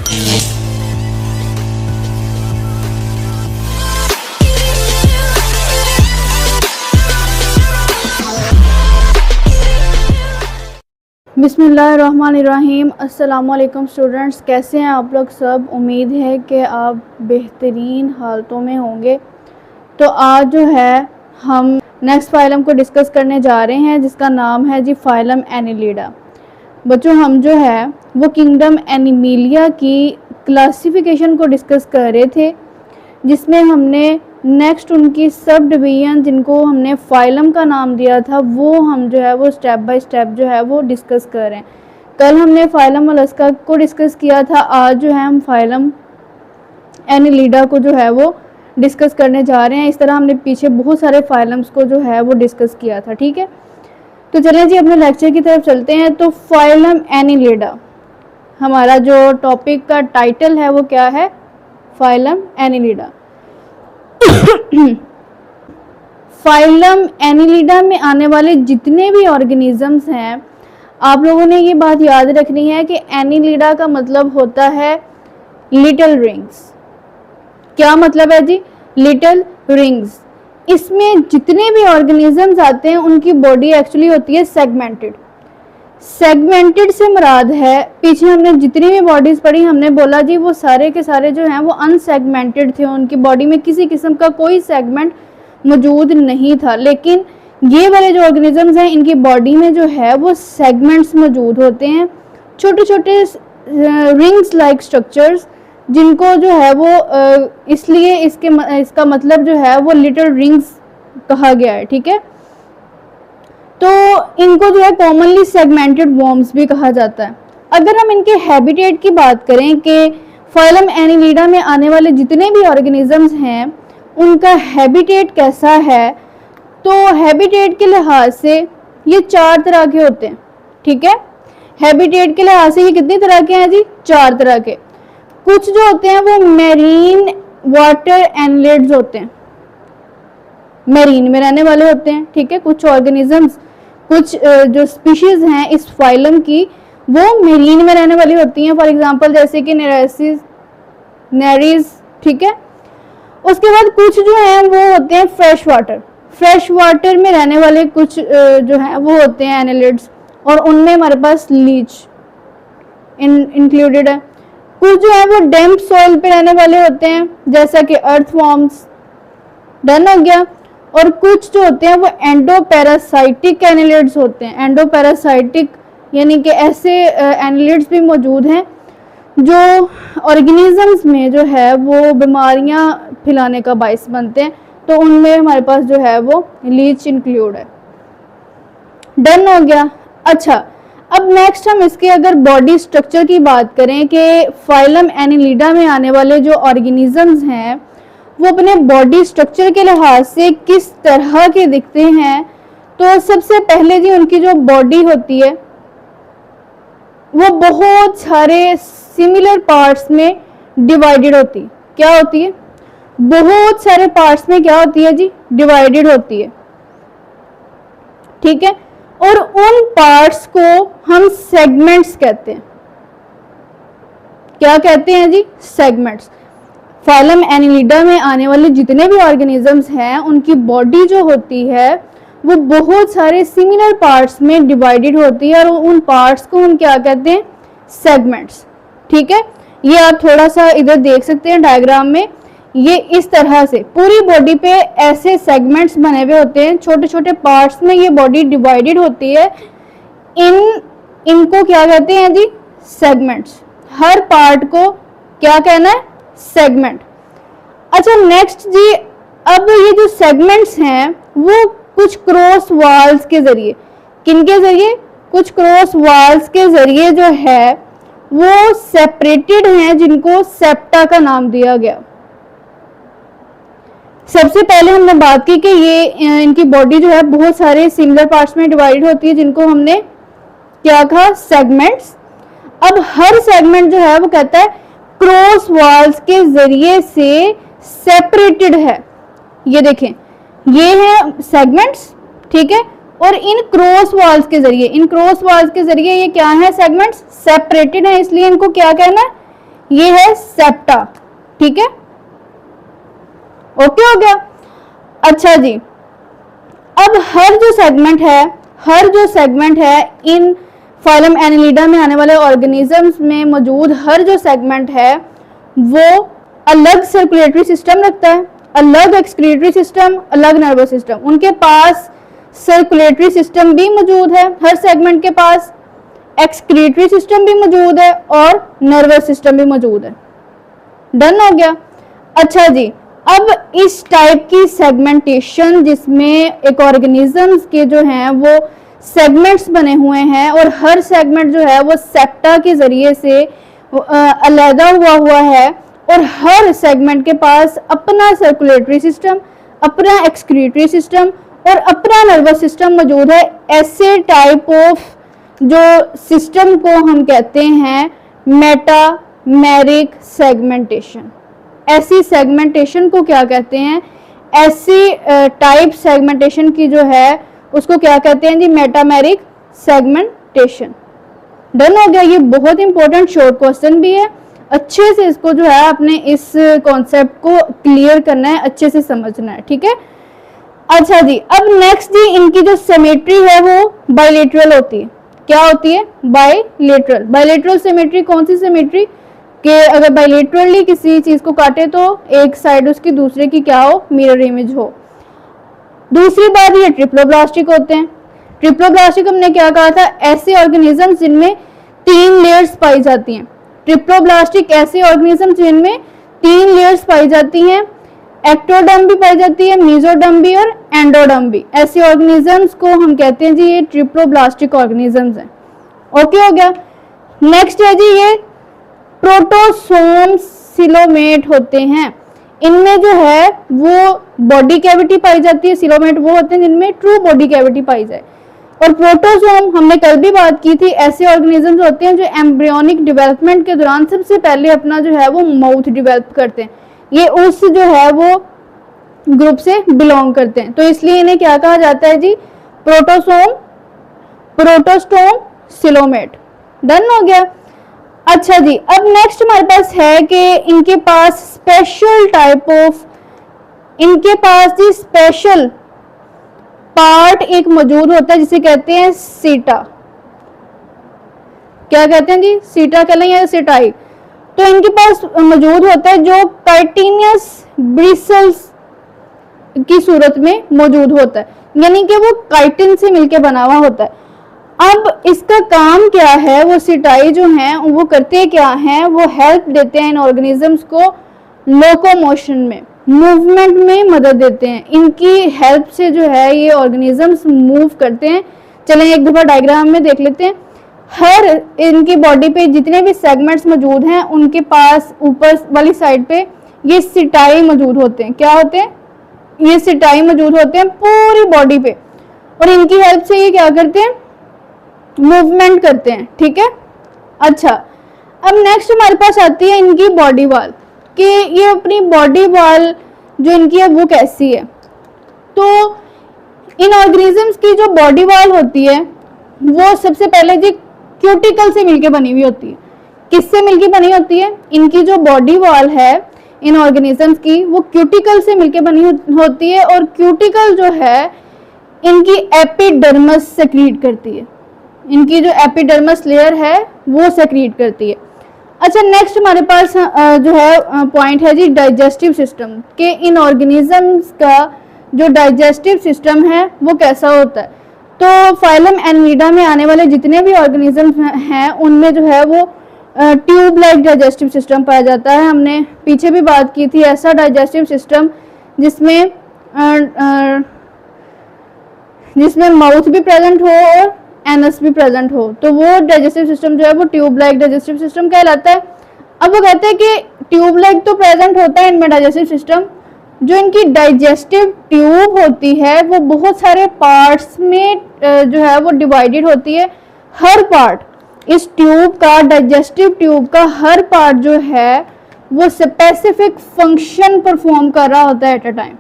बिस्मिल्लाहिर्रहमानिर्रहीम। अस्सलामुअलैकुम स्टूडेंट्स, कैसे हैं आप लोग सब। उम्मीद है कि आप बेहतरीन हालतों में होंगे। तो आज जो है हम नेक्स्ट फाइलम को डिस्कस करने जा रहे हैं जिसका नाम है जी फाइलम एनिलिडा। बच्चों, हम जो है वो किंगडम एनिमिलिया की क्लासिफिकेशन को डिस्कस कर रहे थे, जिसमें हमने नेक्स्ट उनकी सब डिवीजन जिनको हमने फाइलम का नाम दिया था वो हम जो है वो स्टेप बाय स्टेप जो है वो डिस्कस कर रहे हैं। कल हमने फाइलम मोलस्का को डिस्कस किया था, आज जो है हम फाइलम एनिलिडा को जो है वो डिस्कस करने जा रहे हैं। इस तरह हमने पीछे बहुत सारे फाइलम्स को जो है वो डिस्कस किया था। ठीक है, तो चलें जी अपने लेक्चर की तरफ चलते हैं। तो फाइलम एनिलिडा, हमारा जो टॉपिक का टाइटल है वो क्या है, फाइलम एनिलिडा। फाइलम एनिलिडा में आने वाले जितने भी ऑर्गेनिजम्स हैं, आप लोगों ने ये बात याद रखनी है कि एनिलिडा का मतलब होता है लिटिल रिंग्स। क्या मतलब है जी, लिटिल रिंग्स। इसमें जितने भी ऑर्गेनिजम्स आते हैं उनकी बॉडी एक्चुअली होती है सेगमेंटेड। सेगमेंटेड से मुराद है, पीछे हमने जितनी भी बॉडीज पढ़ी हमने बोला जी वो सारे के सारे जो हैं वो अनसेगमेंटेड थे, उनकी बॉडी में किसी किस्म का कोई सेगमेंट मौजूद नहीं था। लेकिन ये वाले जो ऑर्गेनिजम्स हैं इनकी बॉडी में जो है वो सेगमेंट्स मौजूद होते हैं, छोटे छोटे रिंग्स लाइक स्ट्रक्चर्स, जिनको जो है वो इसलिए इसका मतलब जो है वो लिटिल रिंग्स कहा गया है। ठीक है, तो इनको जो है कॉमनली सेगमेंटेड वॉर्म्स भी कहा जाता है। अगर हम इनके हैबिटेट की बात करें कि फाइलम एनिलिडा में आने वाले जितने भी ऑर्गेनिजम्स हैं उनका हैबिटेट कैसा है, तो हैबिटेट के लिहाज से ये 4 तरह के होते हैं। ठीक है, हैबिटेट के लिहाज से ये कितनी तरह के हैं जी, 4 तरह के। कुछ जो होते हैं वो मैरीन वाटर एनिलिड्स होते हैं, मैरीन में रहने वाले होते हैं। ठीक है, कुछ ऑर्गेनिजम्स, कुछ जो स्पीशीज हैं इस फाइलम की वो मेरीन में रहने वाली होती हैं। फॉर एग्जांपल जैसे कि नेरीज। ठीक है, उसके बाद कुछ जो हैं वो होते हैं फ्रेश वाटर में रहने वाले कुछ जो हैं वो होते हैं एनिलिड्स, और उनमें हमारे पास लीच इंक्लूडेड है। कुछ जो है वो डैम्प सॉइल पे रहने वाले होते हैं जैसा कि अर्थवॉर्म्स, डन हो गया। और कुछ जो होते हैं वो एंडोपैरासाइटिक एनिलिड्स होते हैं। एंडोपैरासाइटिक यानी कि ऐसे एनिलिड्स भी मौजूद हैं जो ऑर्गेनिजम्स में जो है वो बीमारियां फैलाने का बायस बनते हैं, तो उनमें हमारे पास जो है वो लीच इंक्लूड है। डन हो गया। अच्छा, अब नेक्स्ट हम इसके अगर बॉडी स्ट्रक्चर की बात करें कि फाइलम एनिलिडा में आने वाले जो ऑर्गेनिजम्स हैं वो अपने बॉडी स्ट्रक्चर के लिहाज से किस तरह के दिखते हैं, तो सबसे पहले जी उनकी जो बॉडी होती है वो बहुत सारे सिमिलर पार्ट्स में डिवाइडेड होती है। क्या होती है, बहुत सारे पार्ट्स में क्या होती है जी, डिवाइडेड होती है। ठीक है, और उन पार्ट्स को हम सेगमेंट्स कहते हैं। क्या कहते हैं जी, सेगमेंट्स। फाइलम एनिलिडा में आने वाले जितने भी ऑर्गेनिजम्स हैं उनकी बॉडी जो होती है वो बहुत सारे सिमिलर पार्ट्स में डिवाइडेड होती है, और उन पार्ट्स को हम क्या कहते हैं, सेगमेंट्स। ठीक है, ये आप थोड़ा सा इधर देख सकते हैं डायग्राम में, ये इस तरह से पूरी बॉडी पे ऐसे सेगमेंट्स बने हुए होते हैं, छोटे छोटे पार्ट्स में ये बॉडी डिवाइडेड होती है। इनको क्या कहते हैं जी, सेगमेंट्स। हर पार्ट को क्या कहना है, सेगमेंट। अच्छा नेक्स्ट जी, अब ये जो सेगमेंट्स हैं वो कुछ क्रॉस वाल्स के जरिए, किनके जरिए, कुछ क्रॉस वाल्स के जरिए जो है वो सेपरेटेड हैं, जिनको सेप्टा का नाम दिया गया। सबसे पहले हमने बात की कि ये इनकी बॉडी जो है बहुत सारे सिमिलर पार्ट्स में डिवाइड होती है, जिनको हमने क्या कहा, सेगमेंट्स। अब हर सेगमेंट जो है वो कहता है क्रॉस वाल्स के जरिए से सेपरेटेड है। ये देखें, ये है सेगमेंट्स। ठीक है, और इन क्रॉस वाल्स के जरिए, ये क्या है, सेगमेंट्स सेपरेटेड है, इसलिए इनको क्या कहना है, ये है सेप्टा, ठीक है, ओके हो गया। अच्छा जी, अब हर जो सेगमेंट है इन फाइलम एनिलिडा में आने वाले ऑर्गेनिजम्स में मौजूद हर जो सेगमेंट है वो अलग सर्कुलेटरी सिस्टम रखता है, अलग एक्सक्रीटरी सिस्टम, अलग नर्वस सिस्टम। उनके पास सर्कुलेटरी सिस्टम भी मौजूद है, हर सेगमेंट के पास एक्सक्रीटरी सिस्टम भी मौजूद है और नर्वस सिस्टम भी मौजूद है। डन हो गया। अच्छा जी, अब इस टाइप की सेगमेंटेशन जिसमें एक ऑर्गेनिजम्स के जो हैं वो सेगमेंट्स बने हुए हैं और हर सेगमेंट जो है वो सेप्टा के जरिए से अलहदा हुआ है और हर सेगमेंट के पास अपना सर्कुलेटरी सिस्टम, अपना एक्सक्रीटरी सिस्टम और अपना नर्वस सिस्टम मौजूद है, ऐसे टाइप ऑफ जो सिस्टम को हम कहते हैं मेटामेरिक सेगमेंटेशन। ऐसी सेगमेंटेशन को क्या कहते हैं, ऐसी टाइप सेगमेंटेशन की जो है उसको क्या कहते हैं जी, मेटामेरिक सेगमेंटेशन। डन हो गया। ये बहुत इंपॉर्टेंट शॉर्ट क्वेश्चन भी है, अच्छे से इसको जो है अपने इस कॉन्सेप्ट को क्लियर करना है, अच्छे से समझना है, ठीक है। अच्छा जी, अब नेक्स्ट जी, इनकी जो सिमेट्री है वो बायलेटरल होती है। क्या होती है? बायलेटरल। बायलेटरल सिमेट्री कौन सी सिमेट्री कि अगर बायलेटरली किसी चीज को काटे तो एक साइड उसकी दूसरे की क्या हो, मिरर इमेज हो। दूसरी बात, ये ट्रिप्लोब्लास्टिक होते हैं। ट्रिप्लोब्लास्टिक हमने क्या कहा था, ऐसे ऑर्गेनिज्म जिनमें 3 लेयर्स पाई जाती हैं। ट्रिप्लोब्लास्टिक ऐसे ऑर्गेनिज्म जिनमें 3 लेयर्स पाई जाती हैं, एक्टोडर्म भी पाई जाती है, मेसोडर्म भी और एंडोडर्म भी। ऐसे ऑर्गेनिजम्स को हम कहते हैं जी ये ट्रिप्लोब्लास्टिक ऑर्गेनिजम्स हैं। ओके हो गया। नेक्स्ट है जी ये प्रोटोसोम सिलोमेट होते हैं। इनमें जो है वो बॉडी कैविटी पाई जाती है, सिलोमेट वो होते हैं जिनमें ट्रू बॉडी कैविटी पाई जाए। और प्रोटोसोम हमने कल भी बात की थी, ऐसे ऑर्गेनिजम्स होते हैं जो एम्ब्रियोनिक डेवलपमेंट के दौरान सबसे पहले अपना जो है वो माउथ डेवलप करते हैं। ये उस जो है वो ग्रुप से बिलोंग करते हैं, तो इसलिए इन्हें क्या कहा जाता है जी, प्रोटोसोम, प्रोटोस्टोम सिलोमेट। डन हो गया। अच्छा जी, अब नेक्स्ट हमारे पास है कि इनके पास स्पेशल टाइप ऑफ, इनके पास जी स्पेशल पार्ट एक मौजूद होता है जिसे कहते हैं सीटा। क्या कहते हैं जी, सीटा कह लें या सीटाई। तो इनके पास मौजूद होता है जो काइटिनियस ब्रिसल्स की सूरत में मौजूद होता है, यानी कि वो काइटिन से मिलकर बना हुआ होता है। अब इसका काम क्या है, वो सिटाई जो हैं वो करते क्या हैं, वो हेल्प देते हैं इन ऑर्गेनिजम्स को लोकोमोशन में, मूवमेंट में मदद देते हैं। इनकी हेल्प से जो है ये ऑर्गेनिजम्स मूव करते हैं। चलें एक दफा डायग्राम में देख लेते हैं। हर इनकी बॉडी पे जितने भी सेगमेंट्स मौजूद हैं उनके पास ऊपर वाली साइड पे ये सिटाई मौजूद होते हैं। क्या होते हैं? ये सिटाई मौजूद होते हैं पूरी बॉडी पे, और इनकी हेल्प से ये क्या करते हैं, मूवमेंट करते हैं, ठीक है। अच्छा, अब नेक्स्ट हमारे पास आती है इनकी बॉडी वॉल, कि ये अपनी बॉडी वॉल जो इनकी है वो कैसी है। तो इन ऑर्गेनिजम्स की जो बॉडी वॉल होती है वो सबसे पहले जी क्यूटिकल से मिलके बनी हुई होती है। किससे मिलके बनी होती है? इनकी जो बॉडी वॉल है इन ऑर्गेनिजम्स की वो क्यूटिकल से मिलके बनी होती है, और क्यूटिकल जो है इनकी एपिडर्मस सेक्रीट करती है। इनकी जो एपिडर्मस लेयर है वो सेक्रीट करती है। अच्छा, नेक्स्ट हमारे पास जो है पॉइंट है जी डाइजेस्टिव सिस्टम, के इन ऑर्गेनिजम्स का जो डाइजेस्टिव सिस्टम है वो कैसा होता है। तो फाइलम एनिलिडा में आने वाले जितने भी ऑर्गेनिजम्स हैं उनमें जो है वो ट्यूब लाइक डाइजेस्टिव सिस्टम पाया जाता है। हमने पीछे भी बात की थी, ऐसा डाइजेस्टिव सिस्टम जिसमें माउथ भी प्रेजेंट हो और एनस भी प्रेजेंट हो, तो वो डाइजेस्टिव सिस्टम जो है वो ट्यूब लाइक डाइजेस्टिव सिस्टम कहलाता है। अब वो कहते हैं कि ट्यूब लाइक तो प्रेजेंट होता है इनमें डाइजेस्टिव सिस्टम, जो इनकी डाइजेस्टिव ट्यूब होती है वो बहुत सारे पार्ट्स में जो है वो डिवाइडेड होती है। हर पार्ट इस ट्यूब का, डाइजेस्टिव ट्यूब का हर पार्ट जो है वो स्पेसिफिक फंक्शन परफॉर्म कर रहा होता है at a time,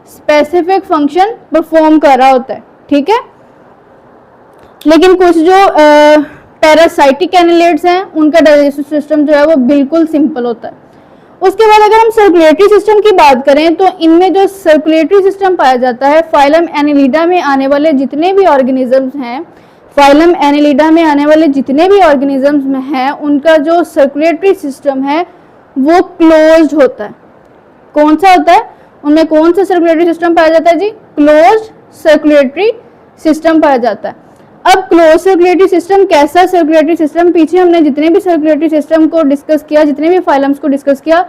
specific function perform कर रहा होता है, ठीक है। लेकिन कुछ जो पैरासाइटिक एनालिड्स हैं, उनका डाइजेस्टिव सिस्टम जो है वो बिल्कुल सिंपल होता है। उसके बाद अगर हम सर्कुलेटरी सिस्टम की बात करें तो इनमें जो सर्कुलेटरी सिस्टम पाया जाता है, फाइलम एनिलिडा में आने वाले जितने भी ऑर्गेनिजम्स हैं, फाइलम एनिलिडा में आने वाले जितने भी ऑर्गेनिजम्स में हैं, उनका जो सर्कुलेटरी सिस्टम है वो क्लोज्ड होता है। कौन सा होता है? उनमें कौन सा सर्कुलेटरी सिस्टम पाया जाता है जी? क्लोज्ड सर्कुलेटरी सिस्टम पाया जाता है। अब क्लोज सर्कुलेटरी सिस्टम कैसा सर्कुलेटरी सिस्टम? पीछे हमने जितने भी सर्कुलेटरी सिस्टम को डिस्कस किया, जितने भी फाइलम्स को डिस्कस किया,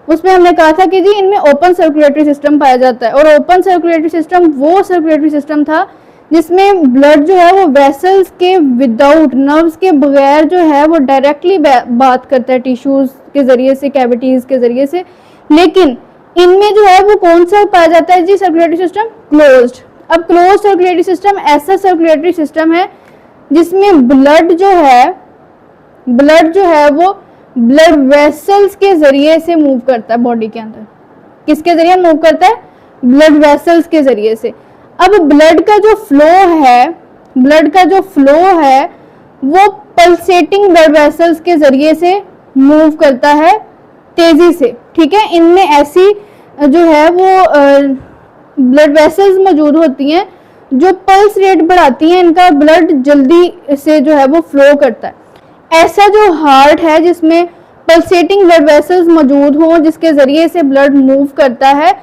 उसमें हमने कहा था कि जी इनमें ओपन सर्कुलेटरी सिस्टम पाया जाता है। और ओपन सर्कुलेटरी सिस्टम वो सर्कुलेटरी सिस्टम था जिसमें ब्लड जो है वो वेसल्स के विदाउट, नर्व्स के बगैर जो है वो डायरेक्टली बात करता है टिश्यूज के जरिए से, कैविटीज के जरिए से। लेकिन इनमें जो है वो कौन सा पाया जाता है जी सर्कुलेटरी सिस्टम? क्लोज्ड। अब क्लोज सर्कुलेटरी सिस्टम ऐसा सर्कुलेटरी सिस्टम है जिसमें ब्लड जो है वो ब्लड वेसल्स के जरिए से मूव करता है बॉडी के अंदर। किसके जरिए मूव करता है? ब्लड वेसल्स के जरिए से। अब ब्लड का जो फ्लो है वो पल्सेटिंग ब्लड वेसल्स के जरिए से मूव करता है तेजी से, ठीक है। इनमें ऐसी जो है वो ब्लड वेसल्स मौजूद होती हैं जो पल्स रेट बढ़ाती हैं, इनका ब्लड जल्दी से जो है वो फ्लो करता है। ऐसा जो हार्ट है जिसमें पल्सेटिंग ब्लड वेसल्स मौजूद हों जिसके जरिए से ब्लड मूव करता है,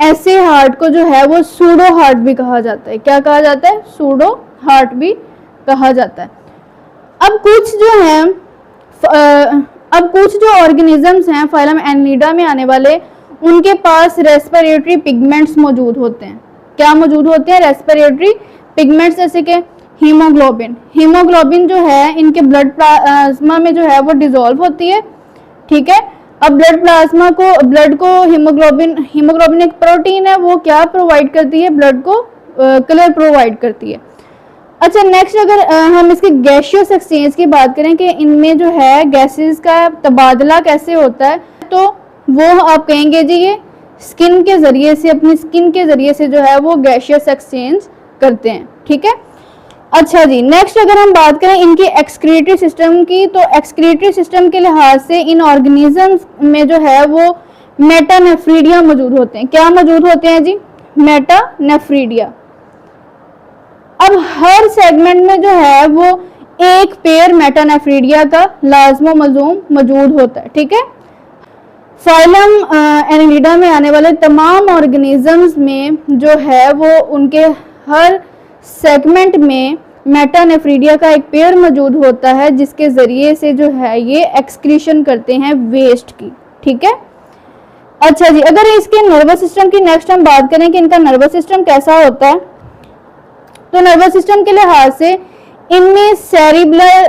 ऐसे हार्ट को जो है वो सूडो हार्ट भी कहा जाता है। क्या कहा जाता है? सूडो हार्ट भी कहा जाता है। अब कुछ जो ऑर्गेनिजम्स हैं फाइलम एनिलिडा में आने वाले, उनके पास रेस्पिरेटरी पिगमेंट्स मौजूद होते हैं। क्या मौजूद होते हैं? रेस्पिरेटरी पिगमेंट्स, जैसे कि हीमोग्लोबिन जो है इनके ब्लड प्लाज्मा में जो है वो डिसॉल्व होती है, ठीक है। अब ब्लड को हीमोग्लोबिन एक प्रोटीन है, वो क्या प्रोवाइड करती है? ब्लड को कलर प्रोवाइड करती है। अच्छा, नेक्स्ट अगर हम इसके गैसियस एक्सचेंज की बात करें कि इनमें जो है गैसेस का तबादला कैसे होता है, तो वो आप कहेंगे जी ये स्किन के जरिए से, अपनी स्किन के जरिए से जो है वो गैसियस एक्सचेंज करते हैं, ठीक है। अच्छा जी, नेक्स्ट अगर हम बात करें इनकी एक्सक्रीटरी सिस्टम की, तो एक्सक्रीटरी सिस्टम के लिहाज से इन ऑर्गेनिजम्स में जो है वो मेटानेफ्रीडिया मौजूद होते हैं। क्या मौजूद होते हैं जी? मेटानेफ्रीडिया। अब हर सेगमेंट में जो है वो एक पेयर मेटानेफ्रीडिया का लाजमो मलजूम मौजूद होता है, ठीक है। फाइलम एनिलिडा में आने वाले तमाम ऑर्गेनिजम्स में जो है वो उनके हर सेगमेंट में मेटानेफ्रीडिया का एक पेयर मौजूद होता है जिसके जरिए से जो है ये एक्सक्रीशन करते हैं वेस्ट की, ठीक है। अच्छा जी, अगर इसके नर्वस सिस्टम की नेक्स्ट हम बात करें कि इनका नर्वस सिस्टम कैसा होता है, तो नर्वस सिस्टम के लिहाज से इनमें सेरिब्रल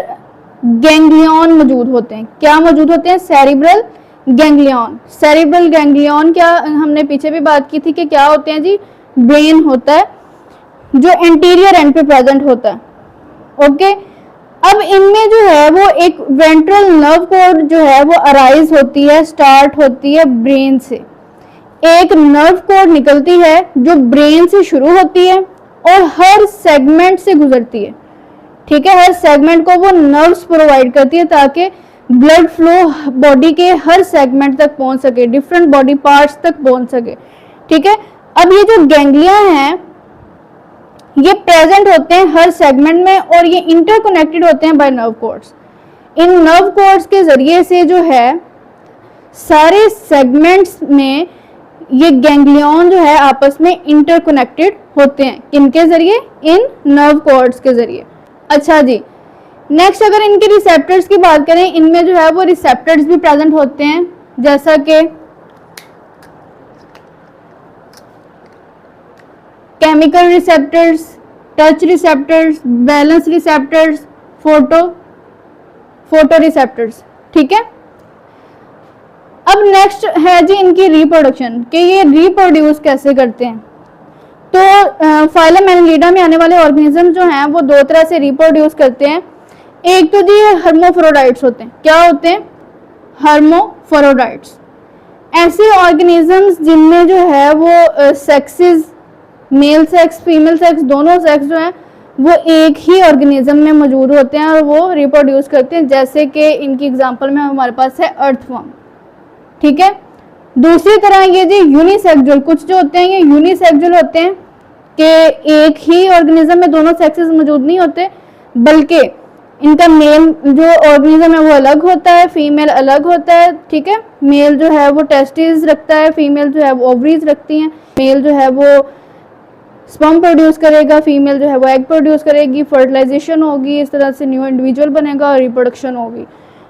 गैंग्लियन मौजूद होते हैं। क्या मौजूद होते हैं? Cerebral ganglion. सेरिब्रल गैंग्लियन क्या हमने पीछे भी बात की थी कि क्या होते हैं जी? ब्रेन होता है जो एंटीरियर एंड पे प्रेजेंट होता है, ओके। अब इनमें जो है वो एक वेंट्रल नर्व कोड जो है वो अराइज होती है, स्टार्ट होती है ब्रेन से। एक नर्व कोड निकलती है जो ब्रेन से शुरू होती है और हर सेगमेंट से गुजरती है, ठीक है। हर सेगमेंट को वो नर्व्स प्रोवाइड करती है ताकि ब्लड फ्लो बॉडी के हर सेगमेंट तक पहुंच सके, डिफरेंट बॉडी पार्ट्स तक पहुंच सके, ठीक है। अब ये जो गैंग्लिया हैं ये प्रेजेंट होते हैं हर सेगमेंट में और ये इंटरकनेक्टेड होते हैं बाय नर्व कोड्स। इन नर्व कोड्स के जरिए से जो है सारे सेगमेंट्स में ये गैंग्लियन जो है आपस में इंटरकनेक्टेड होते हैं। किनके जरिए? इन नर्व कॉर्ड्स के जरिए। अच्छा जी, नेक्स्ट अगर इनके रिसेप्टर्स की बात करें, इनमें जो है वो रिसेप्टर्स भी प्रेजेंट होते हैं, जैसा कि chemical receptors, touch receptors, balance receptors, photo receptors, ठीक है। अब नेक्स्ट है जी इनकी रिप्रोडक्शन, कि ये रिप्रोड्यूस कैसे करते हैं। तो फाइलम एनिलिडा में आने वाले ऑर्गेनिज्म जो हैं वो दो तरह से रिप्रोड्यूस करते हैं। एक तो जी हर्मोफ्रोडाइट्स होते हैं। क्या होते हैं? हर्मोफ्रोडाइट्स। ऐसे ऑर्गेनिजम्स जिनमें जो है वो sexes, male sex female sex दोनों सेक्स जो हैं वो एक ही ऑर्गेनिज्म में मौजूद होते हैं और वो रिप्रोड्यूस करते हैं, जैसे कि इनकी एग्जांपल में हमारे पास है अर्थवर्म। ठीक है। दूसरी तरह ये जी यूनिसेक्सुअल, कुछ जो होते हैं ये यूनिसेक्सुअल होते हैं कि एक ही ऑर्गेनिज्म में दोनों सेक्सेस मौजूद नहीं होते, बल्कि इनका मेल जो ऑर्गेनिज्म है वो अलग होता है, फीमेल अलग होता है। ठीक है। मेल जो है वो टेस्टिस रखता है, फीमेल जो है वो ओवरीज रखती हैं। मेल जो है वो स्पर्म प्रोड्यूस करेगा, फीमेल जो है वो एग प्रोड्यूस करेगी, फर्टिलाइजेशन होगी, इस तरह से न्यू इंडिविजुअल बनेगा और रिप्रोडक्शन होगी,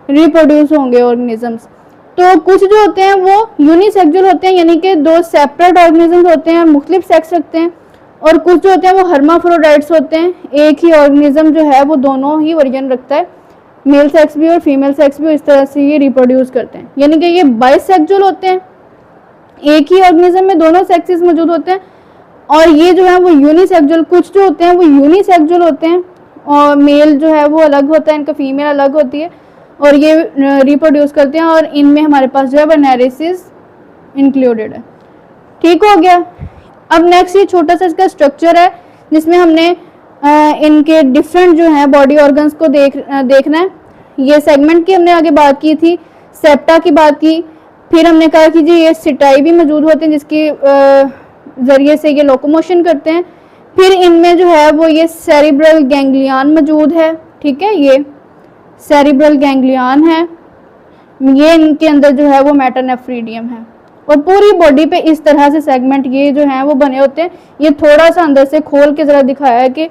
रिप्रोड्यूस होंगे ऑर्गेनिजम्स। तो कुछ जो होते हैं वो यूनिसेक्सुअल होते हैं, यानी कि दो सेपरेट ऑर्गेनिजम्स होते हैं, मुख्तलिफ सेक्स रखते हैं। और कुछ जो होते हैं वो हर्माफ्रोडाइट्स होते हैं, एक ही ऑर्गेनिज्म जो है वो दोनों ही वर्जन रखता है, मेल सेक्स भी और फीमेल सेक्स भी, इस तरह से ये रिप्रोड्यूस करते हैं। यानी कि ये बाइसेक्सुअल होते हैं, एक ही ऑर्गेनिज्म में दोनों सेक्सेस मौजूद होते हैं। और ये जो है वो यूनिसेक्सुअल, कुछ जो होते हैं वो यूनिसेक्सुअल होते हैं और मेल जो है वो अलग होता है, इनका फीमेल अलग होती है और ये रिप्रोड्यूस करते हैं और इनमें हमारे पास जो है वेनेरिसिस इंक्लूडेड है। ठीक हो गया। अब नेक्स्ट ये छोटा सा इसका स्ट्रक्चर है जिसमें हमने इनके डिफरेंट जो है बॉडी ऑर्गन्स को देखना है। ये सेगमेंट की हमने आगे बात की थी, सेप्टा की बात की, फिर हमने कहा कि जी ये सिटाई भी मौजूद होते हैं जिसके ज़रिए से ये लोकोमोशन करते हैं। फिर इनमें जो है वो ये सेरिब्रल गैंग्लियन मौजूद है। ठीक है, ये सेरिब्रल गैंग्लियन है, ये इनके अंदर जो है वो मेटानेफ्रीडियम है और पूरी बॉडी पे इस तरह से सेगमेंट ये जो हैं वो बने होते हैं। ये थोड़ा सा अंदर से खोल के ज़रा दिखाया है कि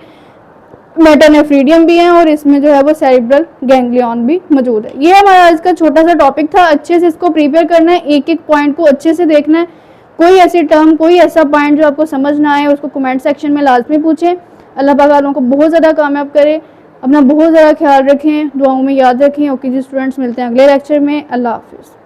मेटानेफ्रीडियम भी है और इसमें जो है वो सेरिब्रल गैंग्लियन भी मौजूद है। ये हमारा आज का छोटा सा टॉपिक था। अच्छे से इसको प्रिपेयर करना है, एक एक पॉइंट को अच्छे से देखना है। कोई ऐसी टर्म, कोई ऐसा पॉइंट जो आपको समझ ना आए उसको कमेंट सेक्शन में लाजमी पूछें। अल्लाह पाक आप लोगों को बहुत ज़्यादा कामयाब करे। अपना बहुत ज़्यादा ख्याल रखें, दुआओं में याद रखें। ओके जी स्टूडेंट्स, मिलते हैं अगले लेक्चर में। अल्लाह हाफिज़।